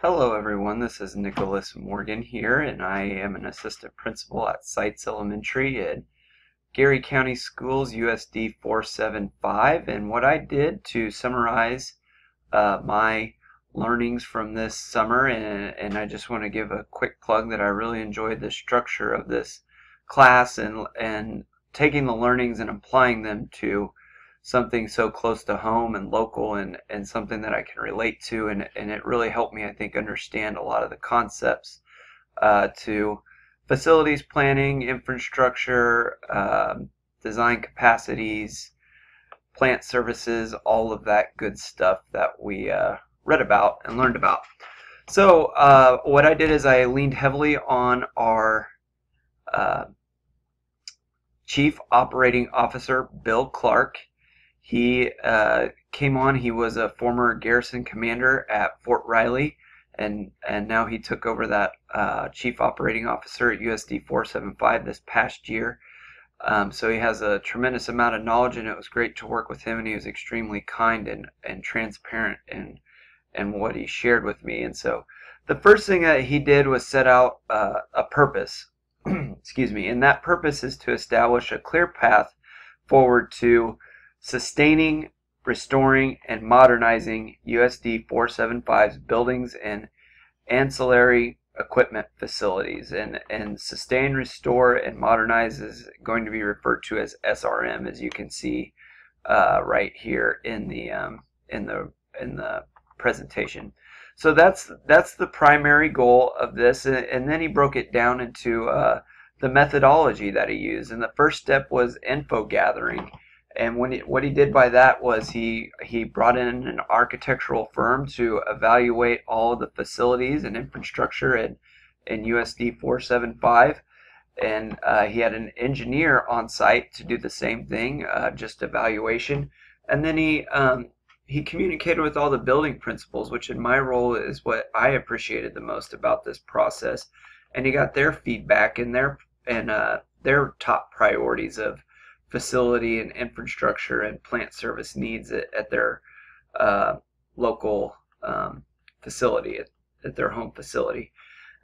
Hello everyone, this is Nicholas Morgan here, and I am an assistant principal at Sites Elementary in Geary County Schools, USD 475. And what I did to summarize my learnings from this summer, and I just want to give a quick plug that I really enjoyed the structure of this class and taking the learnings and applying them to something so close to home and local and something that I can relate to, and it really helped me, I think, understand a lot of the concepts to facilities planning, infrastructure, design capacities, plant services, all of that good stuff that we read about and learned about. So what I did is I leaned heavily on our Chief Operating Officer, Bill Clark. He came on. He was a former garrison commander at Fort Riley, and now he took over that Chief Operating Officer at USD 475 this past year. So he has a tremendous amount of knowledge, and it was great to work with him, and he was extremely kind and transparent in what he shared with me. And so the first thing that he did was set out a purpose, excuse me, and that purpose is to establish a clear path forward to sustaining, restoring, and modernizing USD 475's buildings and ancillary equipment facilities. And sustain, restore, and modernize is going to be referred to as SRM, as you can see right here in the presentation. So that's the primary goal of this, and then he broke it down into the methodology that he used. And the first step was info gathering. And what he did by that was he brought in an architectural firm to evaluate all of the facilities and infrastructure in USD 475, and he had an engineer on site to do the same thing, just evaluation. And then he communicated with all the building principals, which in my role is what I appreciated the most about this process. And he got their feedback and their top priorities of facility and infrastructure and plant service needs at their local facility, at their home facility.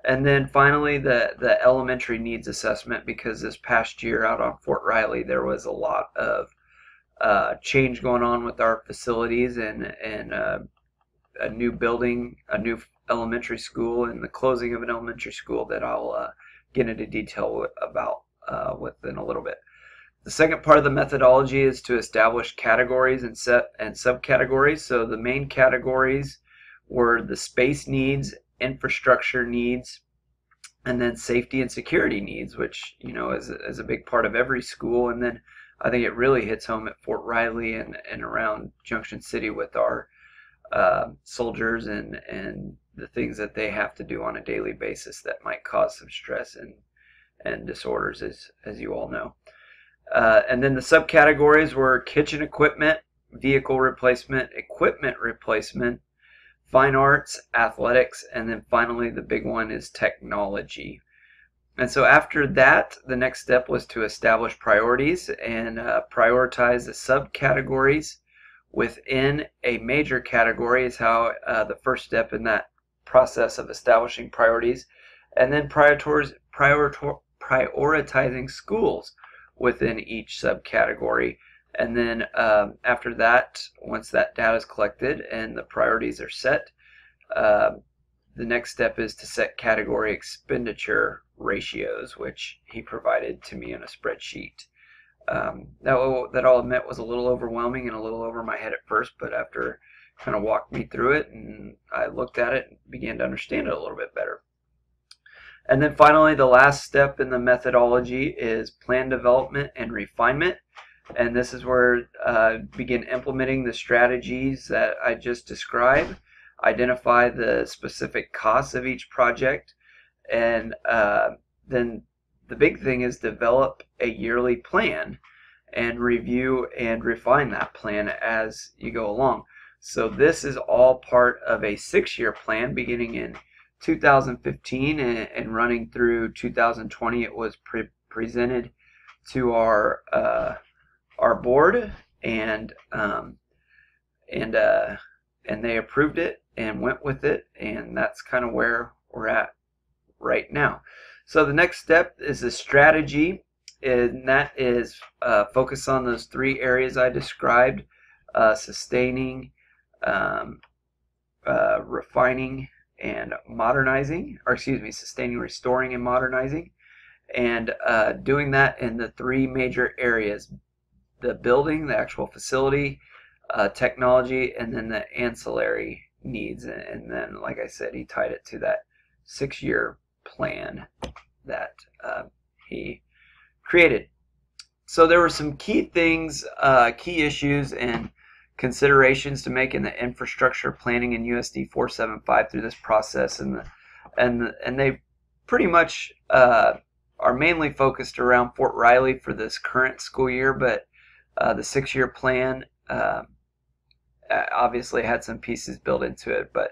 And then finally the elementary needs assessment, because this past year out on Fort Riley there was a lot of change going on with our facilities, and a new building, a new elementary school, and the closing of an elementary school that I'll get into detail about within a little bit. The second part of the methodology is to establish categories and subcategories. So the main categories were the space needs, infrastructure needs, and then safety and security needs, which is a big part of every school. And then I think it really hits home at Fort Riley and around Junction City with our soldiers and the things that they have to do on a daily basis that might cause some stress and disorders, as you all know. And then the subcategories were kitchen equipment, vehicle replacement, equipment replacement, fine arts, athletics, and then finally the big one is technology. And so after that, the next step was to establish priorities and prioritize the subcategories within a major category is how the first step in that process of establishing priorities, and then prioritizing schools within each subcategory. And then after that, once that data is collected and the priorities are set, the next step is to set category expenditure ratios, which he provided to me in a spreadsheet. That I'll admit was a little overwhelming and a little over my head at first, but after kind of walked me through it and I looked at it and began to understand it a little bit better. And then finally, the last step in the methodology is plan development and refinement. And this is where begin implementing the strategies that I just described, identify the specific costs of each project, and then the big thing is develop a yearly plan and review and refine that plan as you go along. So this is all part of a 6-year plan beginning in 2015 and running through 2020. It was presented to our board, and they approved it, and went with it, and that's kind of where we're at right now. So the next step is a strategy, and that is focus on those three areas I described: sustaining, um, refining, and modernizing, or excuse me, sustaining, restoring, and modernizing, and doing that in the three major areas: the building, the actual facility, technology, and then the ancillary needs. And then, like I said, he tied it to that 6-year plan that he created. So there were some key things, key issues, and considerations to make in the infrastructure planning in USD 475 through this process, and they pretty much are mainly focused around Fort Riley for this current school year, but the 6-year plan obviously had some pieces built into it. But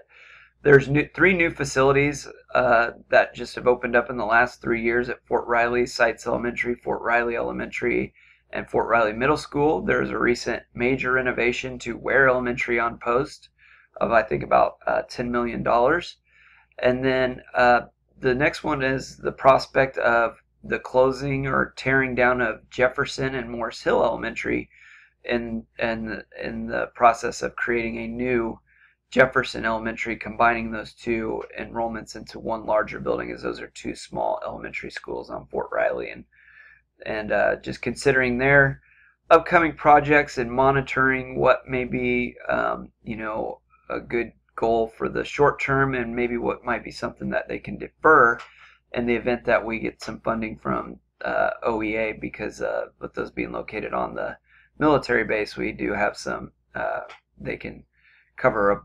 there's three new facilities that just have opened up in the last 3 years at Fort Riley: Sites Elementary, Fort Riley Elementary, and Fort Riley Middle School. There's a recent major renovation to Ware Elementary on Post of, I think, about $10 million. And then the next one is the prospect of the closing or tearing down of Jefferson and Morris Hill Elementary, in the process of creating a new Jefferson Elementary, combining those two enrollments into one larger building, as those are two small elementary schools on Fort Riley. And just considering their upcoming projects and monitoring what may be a good goal for the short term, and maybe what might be something that they can defer in the event that we get some funding from OEA, because with those being located on the military base, we do have some, they can cover a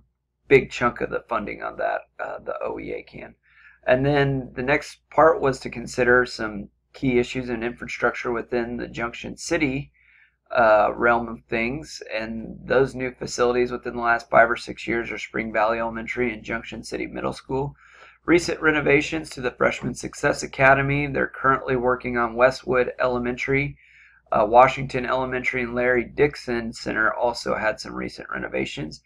big chunk of the funding on that, the OEA can. And then the next part was to consider some key issues in infrastructure within the Junction City realm of things, and those new facilities within the last 5 or 6 years are Spring Valley Elementary and Junction City Middle School. Recent renovations to the Freshman Success Academy. They're currently working on Westwood Elementary. Washington Elementary and Larry Dixon Center also had some recent renovations.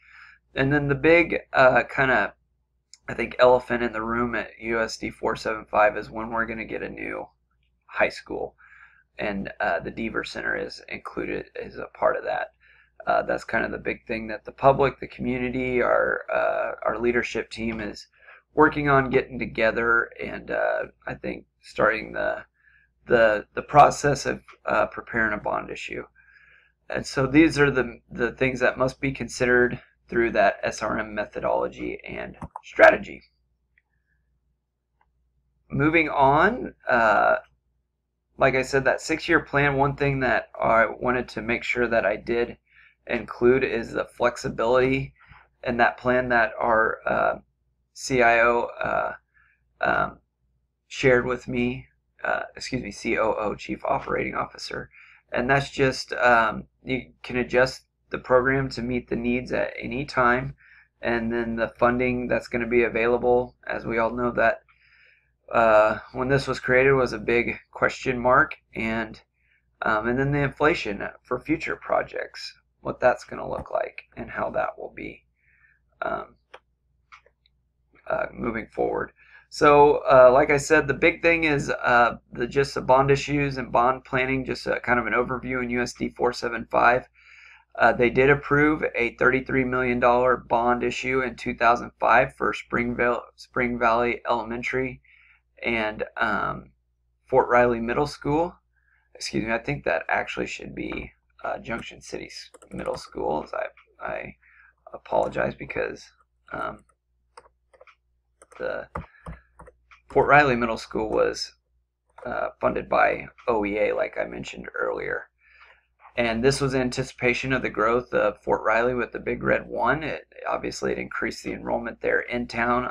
And then the big kind of, I think, elephant in the room at USD 475 is when we're going to get a new high school. And the Deaver Center is included as a part of that. That's kind of the big thing that the public, the community, our leadership team is working on getting together, and I think starting the process of preparing a bond issue. And so these are the things that must be considered through that SRM methodology and strategy. Moving on, like I said, that 6-year plan, one thing that I wanted to make sure that I did include is the flexibility in that plan that our CIO shared with me, COO, Chief Operating Officer. And that's just, you can adjust the program to meet the needs at any time. And then the funding that's going to be available, as we all know, that when this was created was a big question mark, and then the inflation for future projects, what that's going to look like and how that will be moving forward. So like I said, the big thing is just the bond issues and bond planning, just kind of an overview in USD 475. They did approve a $33 million bond issue in 2005 for Spring Valley Elementary and Fort Riley Middle School. Excuse me, I think that actually should be Junction City Middle School. I apologize, because the Fort Riley Middle School was funded by OEA, like I mentioned earlier. And this was in anticipation of the growth of Fort Riley with the Big Red 1. Obviously, it increased the enrollment there in town,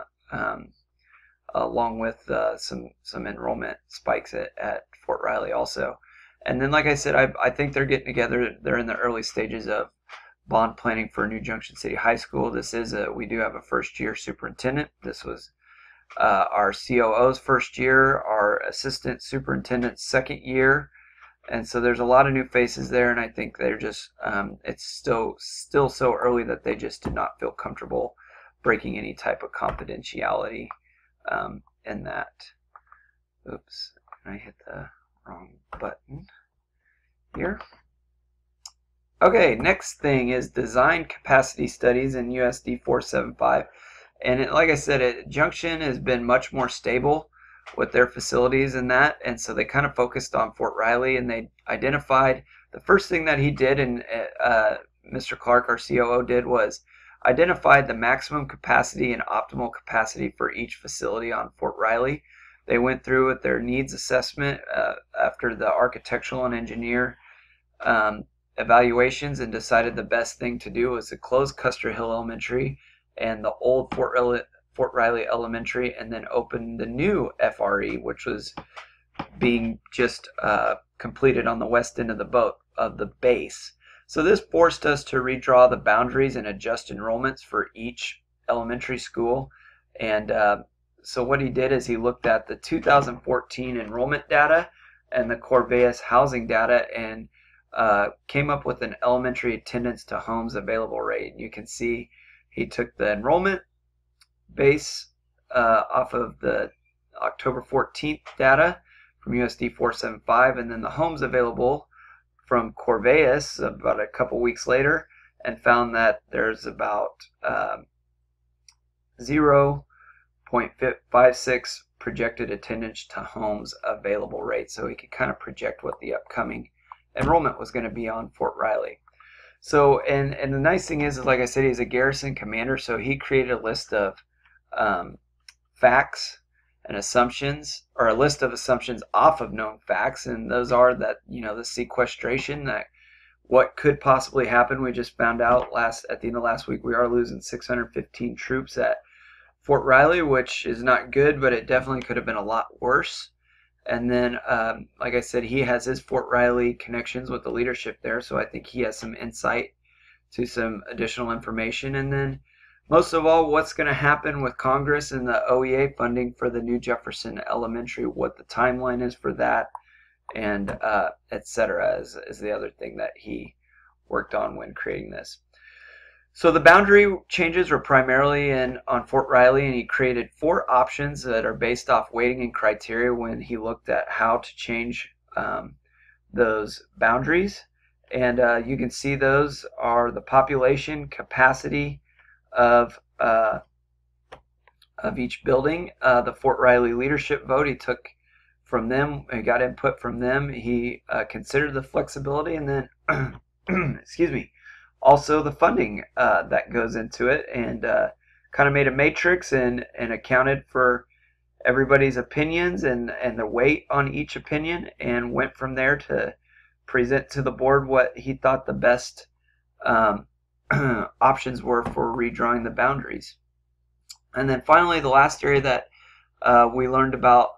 along with some enrollment spikes at Fort Riley also. And then, like I said, I think they're getting together. They're in the early stages of bond planning for New Junction City High School. We do have a first-year superintendent. This was our COO's first year, our assistant superintendent's second year. And so there's a lot of new faces there, and I think they're just, it's still so early that they just did not feel comfortable breaking any type of confidentiality in that. Oops, I hit the wrong button here. Okay, next thing is design capacity studies in USD 475. And like I said, Junction has been much more stable with their facilities and that, and so they kind of focused on Fort Riley, and they identified the first thing that he did, and Mr. Clark, our COO, did was identified the maximum capacity and optimal capacity for each facility on Fort Riley. They went through with their needs assessment after the architectural and engineer evaluations, and decided the best thing to do was to close Custer Hill Elementary and the old Fort Riley Elementary, and then open the new FRE, which was being just completed on the west end of the base. So this forced us to redraw the boundaries and adjust enrollments for each elementary school. And so what he did is he looked at the 2014 enrollment data and the Corvallis housing data, and came up with an elementary attendance to homes available rate. And you can see he took the enrollment base off of the October 14th data from USD 475, and then the homes available from Corvallis about a couple weeks later, and found that there's about 0.56 projected attendance to homes available rate. So he could kind of project what the upcoming enrollment was going to be on Fort Riley. So, and the nice thing is, like I said, he's a garrison commander, so he created a list of facts and assumptions, or a list of assumptions off of known facts, and those are that, the sequestration, that what could possibly happen. We just found out at the end of last week we are losing 615 troops at Fort Riley, which is not good, but it definitely could have been a lot worse. And then, like I said, he has his Fort Riley connections with the leadership there, so I think he has some insight to some additional information. And then, most of all, what's going to happen with Congress and the OEA funding for the new Jefferson Elementary, what the timeline is for that, and etc. is the other thing that he worked on when creating this. So the boundary changes were primarily on Fort Riley, and he created 4 options that are based off weighting and criteria when he looked at how to change those boundaries. And you can see those are the population, capacity of each building, the Fort Riley leadership vote he took from them, he got input from them, he considered the flexibility, and then excuse me, also the funding that goes into it, and kind of made a matrix and accounted for everybody's opinions and the weight on each opinion, and went from there to present to the board what he thought the best options were for redrawing the boundaries. And then finally, the last area that we learned about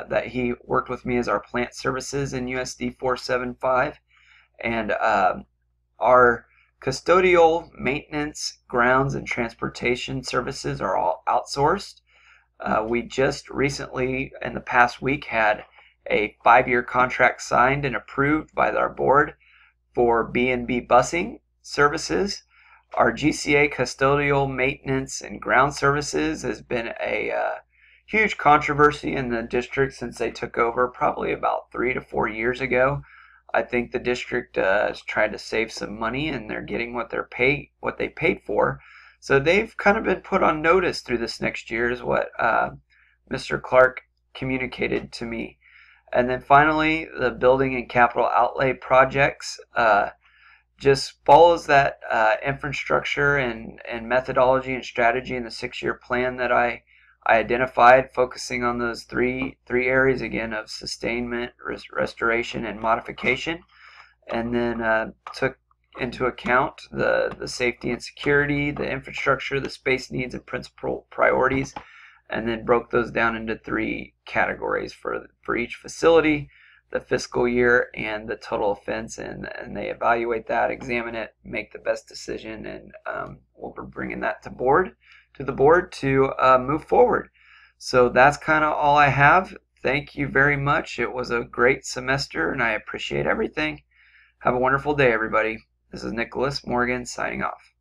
that he worked with me is our plant services in USD 475, and our custodial, maintenance, grounds, and transportation services are all outsourced. We just recently, in the past week, had a 5-year contract signed and approved by our board for B&B busing services. Our GCA custodial, maintenance, and ground services has been a huge controversy in the district since they took over probably about 3 to 4 years ago. I think the district is trying to save some money, and they're getting what they paid for. So they've kind of been put on notice through this next year, is what Mr. Clark communicated to me. And then finally, the building and capital outlay projects just follows that infrastructure and methodology and strategy in the 6-year plan that I identified, focusing on those three areas again of sustainment, restoration, and modification, and then took into account the safety and security, the infrastructure, the space needs, and principal priorities, and then broke those down into 3 categories for each facility: the fiscal year and the total offense, and they evaluate that, examine it, make the best decision, and we'll be bringing that to the board to move forward. So that's kind of all I have. Thank you very much. It was a great semester, and I appreciate everything. Have a wonderful day, everybody. This is Nicholas Morgan signing off.